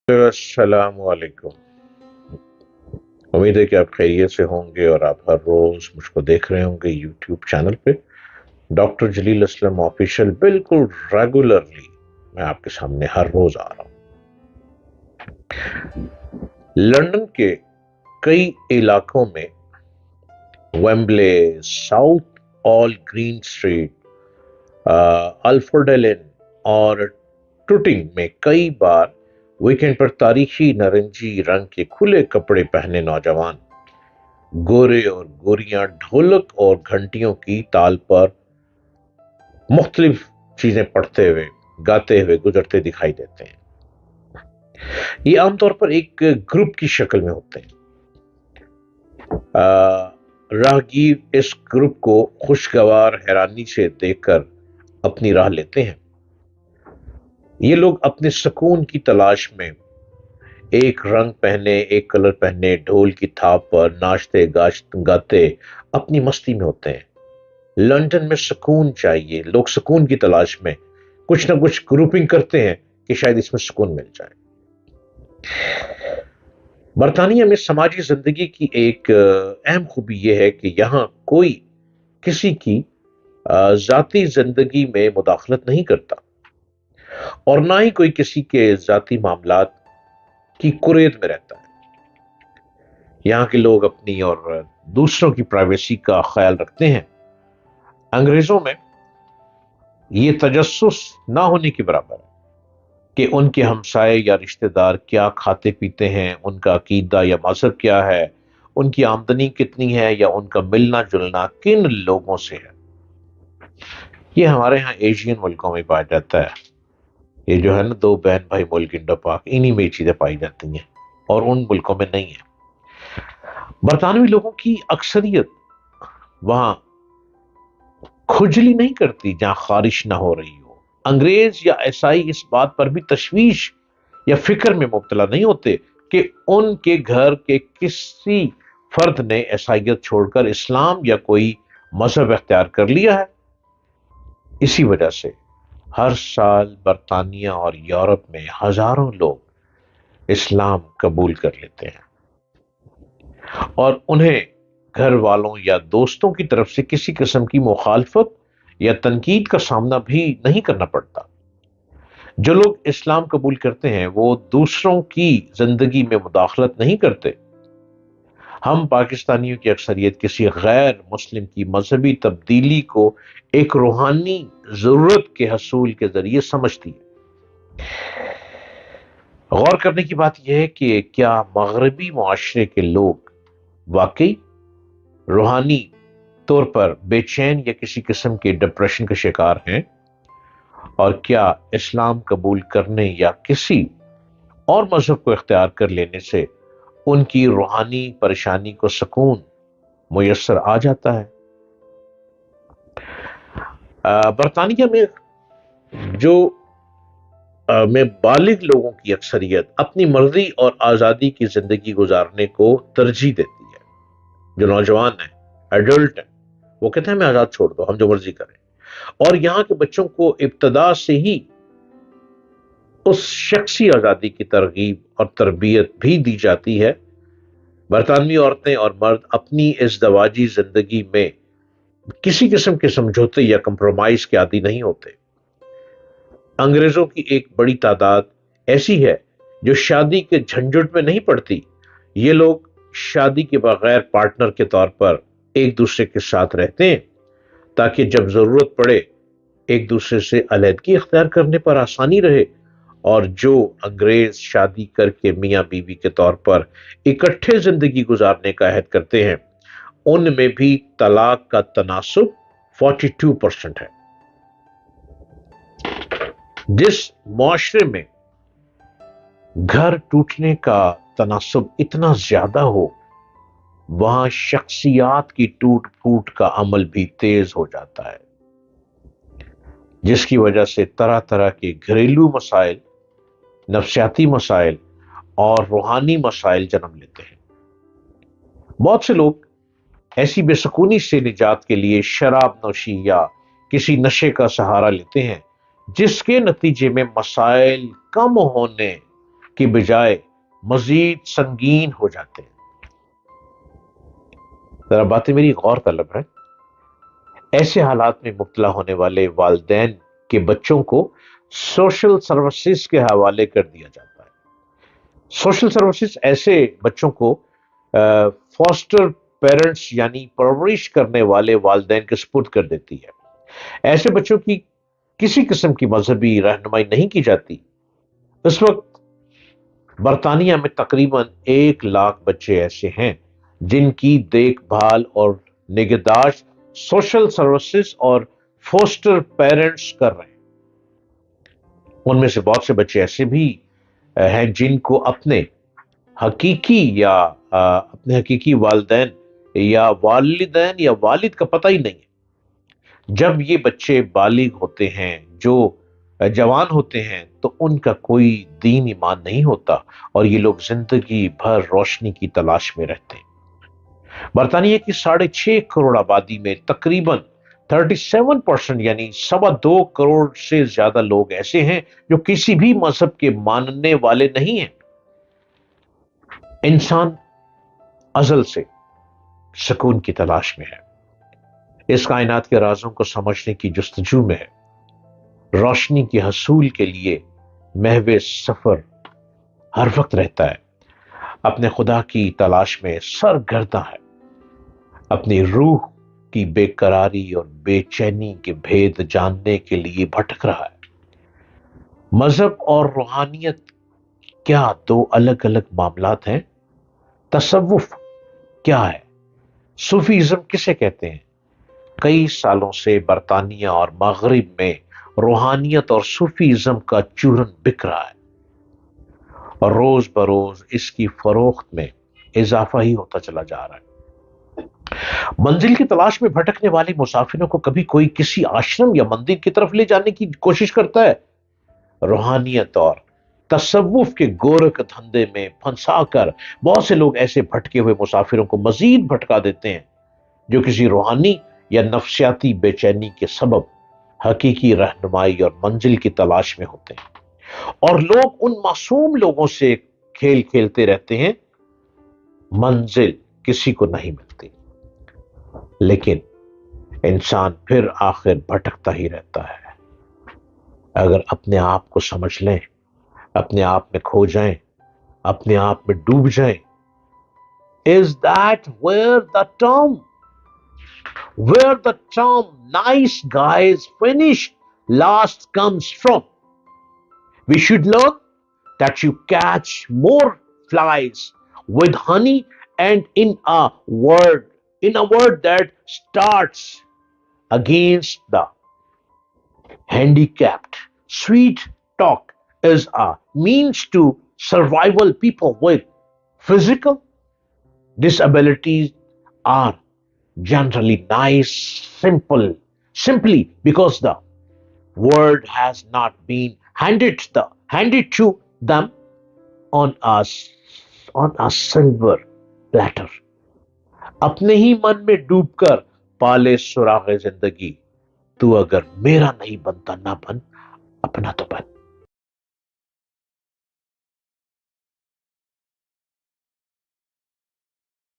السلام علیکم۔ امید ہے کہ آپ خیریت سے ہوں گے اور آپ ہر روز مجھ کو دیکھ رہے ہوں گے یوٹیوب چینل پہ ڈاکٹر جلیل اسلم آفیشیل، بالکل ریگولرلی میں آپ کے سامنے ہر روز آ رہا ہوں۔ لندن کے کئی علاقوں میں ویمبلے، ساؤتھ آل گرین اسٹریٹ، الفرڈلن اور ٹوٹنگ میں کئی بار ویکینڈ پر تاریخی نارنجی رنگ کے کھلے کپڑے پہنے نوجوان گورے اور گوریاں ڈھولک اور گھنٹیوں کی تال پر مختلف چیزیں پڑھتے ہوئے گاتے ہوئے گزرتے دکھائی دیتے ہیں۔ یہ عام طور پر ایک گروپ کی شکل میں ہوتے ہیں۔ راہگیر اس گروپ کو خوشگوار حیرانی سے دیکھ کر اپنی راہ لیتے ہیں۔ یہ لوگ اپنے سکون کی تلاش میں ایک رنگ پہنے، ایک کلر پہنے، ڈھول کی تھاپ پر ناچتے گاتے اپنی مستی میں ہوتے ہیں۔ لندن میں سکون چاہیے، لوگ سکون کی تلاش میں کچھ نہ کچھ گروپنگ کرتے ہیں کہ شاید اس میں سکون مل جائے۔ برطانیہ میں سماجی زندگی کی ایک اہم خوبی یہ ہے کہ یہاں کوئی کسی کی ذاتی زندگی میں مداخلت نہیں کرتا اور نہ ہی کوئی کسی کے ذاتی معاملات کی قرید میں رہتا ہے۔ یہاں کے لوگ اپنی اور دوسروں کی پرائیویسی کا خیال رکھتے ہیں۔ انگریزوں میں یہ تجسس نہ ہونے کے برابر ہے کہ ان کے ہمسائے یا رشتہ دار کیا کھاتے پیتے ہیں، ان کا عقیدہ یا مذہب کیا ہے، ان کی آمدنی کتنی ہے یا ان کا ملنا جلنا کن لوگوں سے ہے۔ یہ ہمارے ہاں ایشین ملکوں میں پایا جاتا ہے۔ یہ جو ہے نا دو بہن بھائی ملک انڈو پاک، انہی میں یہ چیزیں پائی جاتی ہیں اور ان ملکوں میں نہیں ہے۔ برطانوی لوگوں کی اکثریت وہاں کھجلی نہیں کرتی جہاں خارش نہ ہو رہی ہو۔ انگریز یا عیسائی اس بات پر بھی تشویش یا فکر میں مبتلا نہیں ہوتے کہ ان کے گھر کے کسی فرد نے عیسائیت چھوڑ کر اسلام یا کوئی مذہب اختیار کر لیا ہے۔ اسی وجہ سے ہر سال برطانیہ اور یورپ میں ہزاروں لوگ اسلام قبول کر لیتے ہیں اور انہیں گھر والوں یا دوستوں کی طرف سے کسی قسم کی مخالفت یا تنقید کا سامنا بھی نہیں کرنا پڑتا۔ جو لوگ اسلام قبول کرتے ہیں وہ دوسروں کی زندگی میں مداخلت نہیں کرتے۔ ہم پاکستانیوں کی اکثریت کسی غیر مسلم کی مذہبی تبدیلی کو ایک روحانی ضرورت کے حصول کے ذریعے سمجھتی ہے۔ غور کرنے کی بات یہ ہے کہ کیا مغربی معاشرے کے لوگ واقعی روحانی طور پر بے چین یا کسی قسم کے ڈپریشن کا شکار ہیں، اور کیا اسلام قبول کرنے یا کسی اور مذہب کو اختیار کر لینے سے ان کی روحانی پریشانی کو سکون میسر آ جاتا ہے؟ برطانیہ میں جو میں بالغ لوگوں کی اکثریت اپنی مرضی اور آزادی کی زندگی گزارنے کو ترجیح دیتی ہے۔ جو نوجوان ہیں، ایڈلٹ ہیں، وہ کہتے ہیں ہمیں آزاد چھوڑ دو، ہم جو مرضی کریں۔ اور یہاں کے بچوں کو ابتدا سے ہی اس شخصی آزادی کی ترغیب اور تربیت بھی دی جاتی ہے۔ برطانوی عورتیں اور مرد اپنی ازدواجی زندگی میں کسی قسم کے سمجھوتے یا کمپرومائز کے عادی نہیں ہوتے۔ انگریزوں کی ایک بڑی تعداد ایسی ہے جو شادی کے جھنجٹ میں نہیں پڑتی۔ یہ لوگ شادی کے بغیر پارٹنر کے طور پر ایک دوسرے کے ساتھ رہتے ہیں تاکہ جب ضرورت پڑے ایک دوسرے سے علیحدگی اختیار کرنے پر آسانی رہے، اور جو انگریز شادی کر کے میاں بیوی کے طور پر اکٹھے زندگی گزارنے کا عہد کرتے ہیں ان میں بھی طلاق کا تناسب 42% ہے۔ جس معاشرے میں گھر ٹوٹنے کا تناسب اتنا زیادہ ہو وہاں شخصیات کی ٹوٹ پھوٹ کا عمل بھی تیز ہو جاتا ہے، جس کی وجہ سے طرح طرح کے گھریلو مسائل، نفسیاتی مسائل اور روحانی مسائل جنم لیتے ہیں۔ بہت سے لوگ ایسی بے سکونی سے نجات کے لیے شراب نوشی یا کسی نشے کا سہارا لیتے ہیں، جس کے نتیجے میں مسائل کم ہونے کی بجائے مزید سنگین ہو جاتے ہیں۔ ذرا باتیں میری غور طلب ہے۔ ایسے حالات میں مبتلا ہونے والے والدین کے بچوں کو سوشل سروسز کے حوالے کر دیا جاتا ہے۔ سوشل سروسز ایسے بچوں کو فاسٹر پیرنٹس یعنی پرورش کرنے والے والدین کے سپرد کر دیتی ہے۔ ایسے بچوں کی کسی قسم کی مذہبی رہنمائی نہیں کی جاتی۔ اس وقت برطانیہ میں تقریباً 1 لاکھ بچے ایسے ہیں جن کی دیکھ بھال اور نگہداشت سوشل سروسز اور فاسٹر پیرنٹس کر رہے ہیں۔ ان میں سے بہت سے بچے ایسے بھی ہیں جن کو اپنے حقیقی والدین یا والدین یا والد کا پتہ ہی نہیں ہے۔ جب یہ بچے بالغ ہوتے ہیں، جو جوان ہوتے ہیں، تو ان کا کوئی دین ایمان نہیں ہوتا اور یہ لوگ زندگی بھر روشنی کی تلاش میں رہتے ہیں۔ برطانیہ کی 6.5 کروڑ آبادی میں تقریباً 37% یعنی 2.25 کروڑ سے زیادہ لوگ ایسے ہیں جو کسی بھی مذہب کے ماننے والے نہیں ہیں۔ انسان ازل سے سکون کی تلاش میں ہے، اس کائنات کے رازوں کو سمجھنے کی جستجو میں ہے، روشنی کے حصول کے لیے محو سفر ہر وقت رہتا ہے، اپنے خدا کی تلاش میں سرگرداں ہے، اپنی روح کی بے قراری اور بے چینی کے بھید جاننے کے لیے بھٹک رہا ہے۔ مذہب اور روحانیت کیا 2 الگ الگ معاملات ہیں؟ تصوف کیا ہے؟ صوفیزم کسے کہتے ہیں؟ کئی سالوں سے برطانیہ اور مغرب میں روحانیت اور صوفیزم کا چورن بک رہا ہے اور روز بروز اس کی فروخت میں اضافہ ہی ہوتا چلا جا رہا ہے۔ منزل کی تلاش میں بھٹکنے والے مسافروں کو کبھی کوئی کسی آشرم یا مندر کی طرف لے جانے کی کوشش کرتا ہے۔ روحانیت اور تصوف کے گورکھ دھندے میں پھنسا کر بہت سے لوگ ایسے بھٹکے ہوئے مسافروں کو مزید بھٹکا دیتے ہیں جو کسی روحانی یا نفسیاتی بے چینی کے سبب حقیقی رہنمائی اور منزل کی تلاش میں ہوتے ہیں، اور لوگ ان معصوم لوگوں سے کھیل کھیلتے رہتے ہیں۔ منزل کسی کو نہیں ملتی، لیکن انسان پھر آخر بھٹکتا ہی رہتا ہے۔ اگر اپنے آپ کو سمجھ لیں، اپنے آپ میں کھو جائیں، اپنے آپ میں ڈوب جائیں، is that where the term nice guys finish last comes from? We should learn that you catch more flies with honey and in a word that starts against the handicapped. Sweet talk is a means to survival. People with physical disabilities are generally nice, simply because the word has not been handed to them on a silver platter. اپنے ہی من میں ڈوب کر پالے سراغ زندگی، تو اگر میرا نہیں بنتا نہ بن، اپنا تو بن۔